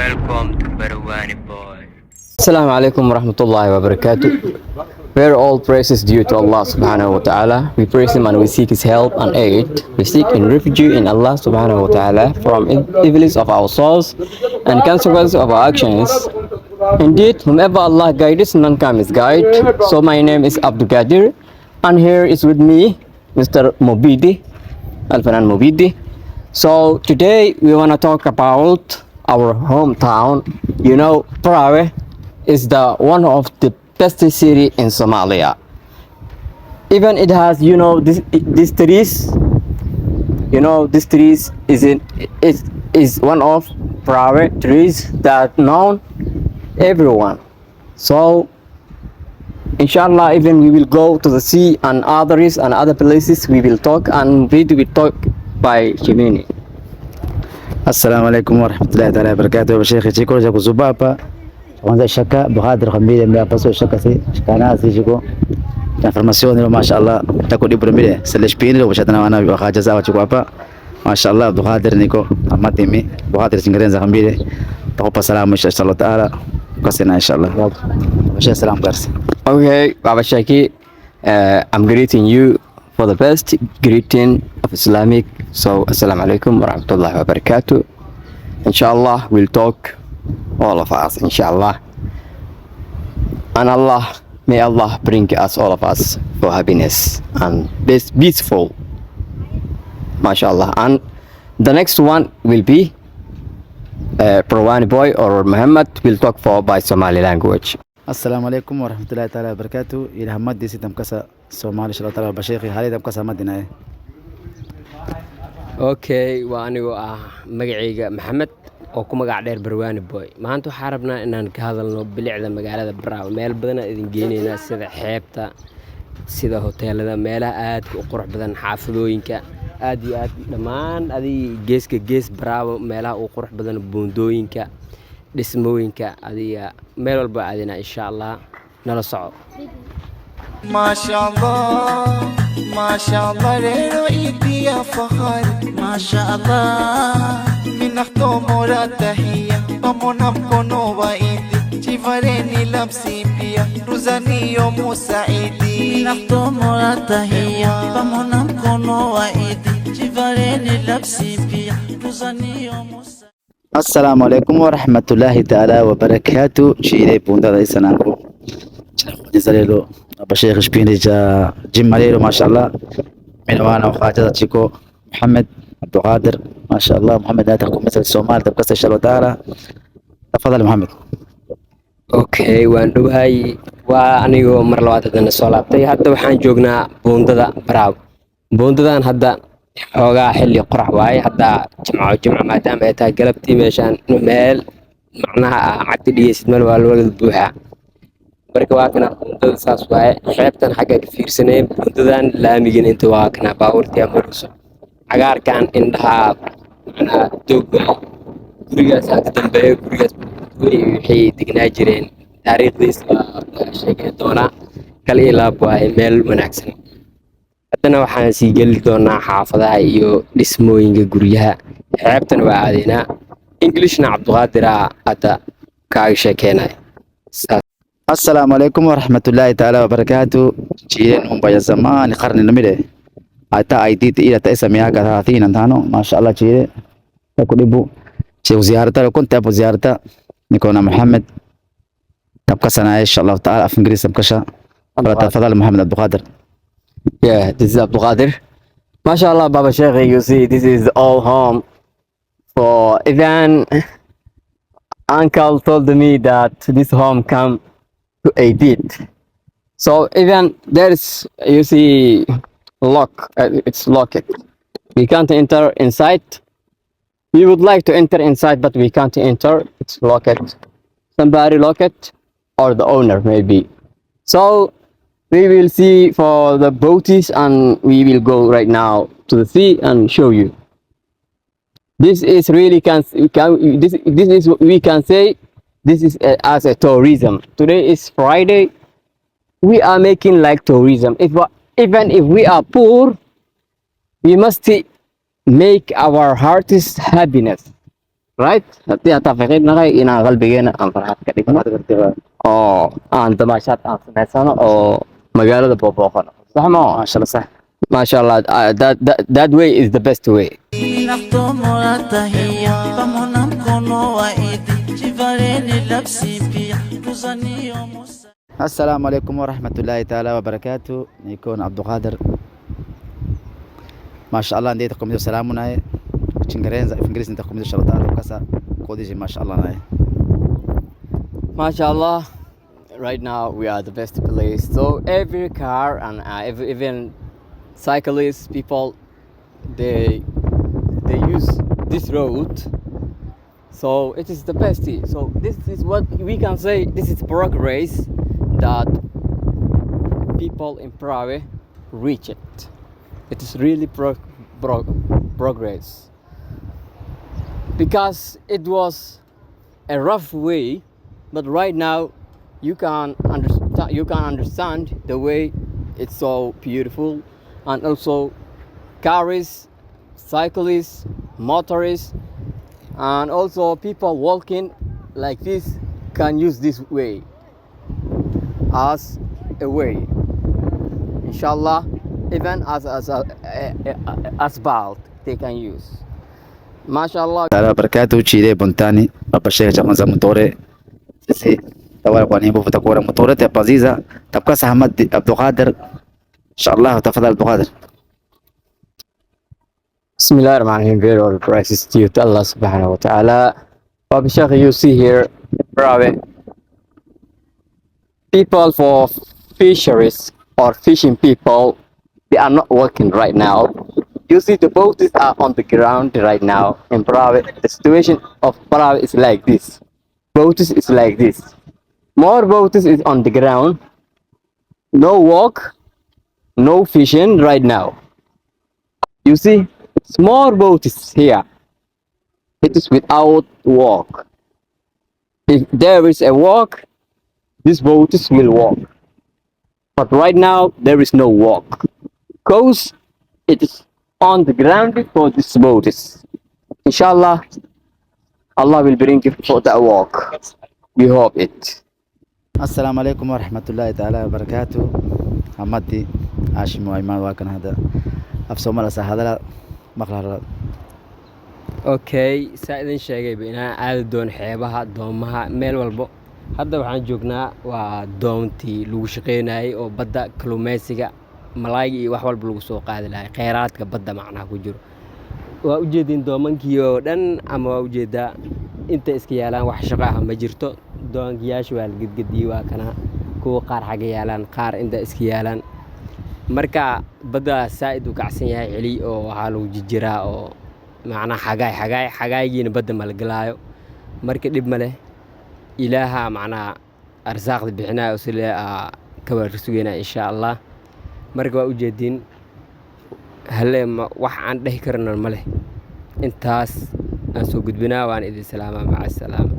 Welcome to Barwani Boy. Assalamu alaikum warahmatullahi wabarakatuh. Where all praise is due to Allah subhanahu wa ta'ala. We praise Him and we seek His help and aid. We seek in refuge in Allah subhanahu wa ta'ala from evils of our souls and consequences of our actions. Indeed, whomever Allah guides, none can misguide. So my name is Abdul Qadir and here is with me Mr. Mobidi, Alfanan Mobidi. So today we want to talk about our hometown. You know, Prawe is the one of the best city in Somalia. Even it has, you know, these trees. You know, this trees is one of Prawe trees that known everyone. So, inshallah, even we will go to the sea and others and other places. We will talk and we will talk by Jimini. Assalamu alaikum warahmatullahi taala wabarakatuh. Sheikh chiko cha kuzuba hapa kwanza shaka Bahadir Khamile mbele paso shaka si kana si chiko information ile mashaallah takodi bromile selesh pini lo bashata wana wa jaza wa chiko hapa mashaallah Bahadir niko amatimi Bahadir singerenza Khamile takupa salamu inshallah taala kasina inshallah wa salam garsi. Okay, Baba Shaki, I'm greeting you for the best greeting of Islamic. So, Assalamu alaikum wa rahmatullahi wa barakatuh. Inshallah, we'll talk, all of us, inshallah. And may Allah bring us, all of us, for happiness and this peaceful. MashaAllah. And the next one will be Prawani Boy or Muhammad will talk for by Somali language. Assalamu alaikum warahmatullahi taala wabarakatuh. Ila hamad disi tamkasa Somali inshallah taala bashekhi hali tamkasa madina. Okay, waa anigoo magacayga Maxamed oo ku magac dheer Barwani Boy. Maanta waxaan rabnaa inaan ka hadalno bilicda magaalada Braawo. Meel badan aan idin geenaynaa sida xeebta, sida hoteelada, meelaha aad u qurux badan, xaafadooyinka, aad iyo aad dhammaan adiga geeska gees Braawo, meelaha u qurux badan, buundooyinka, dhismooyinka, adiga meel walba aadina insha Allah nala soco. ما شاء الله ما شاء الله ليلو إيدي يا فخر ما شاء الله من أختو مرات تحية بمونم كونوا إيدي جيفاريني لابسي بيا روزاني يوم سعيدي من أختو مرات تحية بمونم كونوا إيدي جيفاريني لابسي بيا روزاني يوم Assalamu alaikum warahmatullahi taala wabarakatuh. Shire bunda da isanangu nizalelo abashekh shpini ja jimmalelo mashallah min wana khajaza chiko Muhammad Abdul Qadir mashallah Muhammad hada ku مثل Somal tabkasta inshallah taala tafadhal Muhammad. Okay, waan dhawahay waa anigoo mar labaad hadana soo laabtay. Hadda waxaan joognaa buundada Braawo. Buundadan hadda xoogaa xilli qorax waaye hadda jimco maadaama ay tahay galabtii meeshaan meel macnaha cagti dhigeysid meel waa loo buuxa marka waa kana buundada saas waaye xeebtan xagga ka fiirsanay buundadan laamigan inta waa kana baawartii amarayso cagaarkan indhaha macnaha doog gurigaas ka dambeeyo gurigaas waxay degnaa jireen taariikhdiisa waa sheegay doona kala ilaab waaye meel wanaagsan. haddana waxaan sii geli doonaa xaafadaha iyo dhismooyinka guryaha xeebtan waa aadina Englishna Abdulqaadir hadda kaaga sheekeynay. Assalamu alaikum warahmatullahi taala wabarakatuh. Jiren umbaya zamani qarni namide ata aidit ila taisa miaka 30 antano mashallah jire takudibu cheu ziarata kunta apo ziarata nikona Muhammad tabkasana inshallah taala af ingris tabkasha tafadhal Muhammad Abdul Qadir. Yeah, this is Abdul Qadir. MashaAllah, Baba Sheikh, you see, this is all home. For even uncle told me that this home come to edit. So even there is, you see, lock. It's locked. We can't enter inside. We would like to enter inside, but we can't enter. It's locked. Somebody lock it, or the owner maybe. So we will see for the boaties and we will go right now to the sea and show you. This is really this is we can say this is as a tourism. Today is Friday. We are making like tourism. Even if we are poor, we must make our heart's happiness. right haddii hataa faqiir nahay inaan qalbigeena aan farxad ka dhigno oo aan damaashaad aan samaysano oo magaalada booqano sax ma maasha Allah sax masha Allah that way is the best way Naftomola tahia Pamona mkono wa idi Jivareni lapsi pia Tuzanio musa السلام عليكم ورحمة الله تعالى وبركاته يكون عبد القادر ما شاء الله نديتكم دو سلامنا تشنغرين في انجليزي نديتكم دو شرطات وكسا كوديجي ما شاء الله ناي mashallah right now we are the best place so every car and even cyclists people they use this road so it is the best so this is what we can say this is progress that people in Prague reach it it is really progress because it was a rough way but right now you can understand the way it's so beautiful and also cars cyclists motorists and also people walking like this can use this way as a way inshallah even as asphalt they can use mashallah تعالى وبركاته تشيلي بونتاني بابا الشيخ جمال موتوري سي توا قوانين بو فتكورا موتوري تبازيزا تبقى احمد عبد القادر ان شاء الله تفضل عبد القادر Bismillahirrahmanirrahim. Very all praises due to Allah subhanahu wa ta'ala. Baba Sheikh, you see here, Prague, people for fisheries or fishing people, they are not working right now. You see the boats are on the ground right now in Prague. The situation of Prague is like this. Boats is like this. More boats is on the ground. No work, no fishing right now. You see? Small boat is here. It is without work. If there is a work, this boat will work. But right now there is no work. Because it is on the ground for this boat. Inshallah, Allah will bring it for that work. We hope it. السلام عليكم ورحمة الله تعالى وبركاته حمدي هاشم وأيمان واكن هذا أفسو ملسا هذا مقرر okay saa idin sheegayba inaan aadi doono xeebaha doomaha meel walbo hadda waxaan joognaa waa doontii lagu shaqeynayay oo badda kalluumaysiga malaayga iyo wax walba lagu soo qaadi lahay kheyraadka badda macnaha ku jiro waa ujeedin doomankii oo dhan ama waa ujeedaa inta iska yaalaan wax shaqo ah ma jirto doonkiyaasha waa la gedgediyey waa kana kuwa qaar xagga yaalaan qaar inta iska yaalaan marka badda saaid u kacsan yahay celi oo waxaa lagu jijiraa oo macnaha xagaayigiina badda malagalaayo marka dhib ma leh ilaaha macnaha arsaaqda bixinaayo sile ka warsugeynaa insha allah marka waa ujeedin halle wax aan dhehi karno ma leh intaas aan soo gudbinaa waan idin salaamaa maca asalaama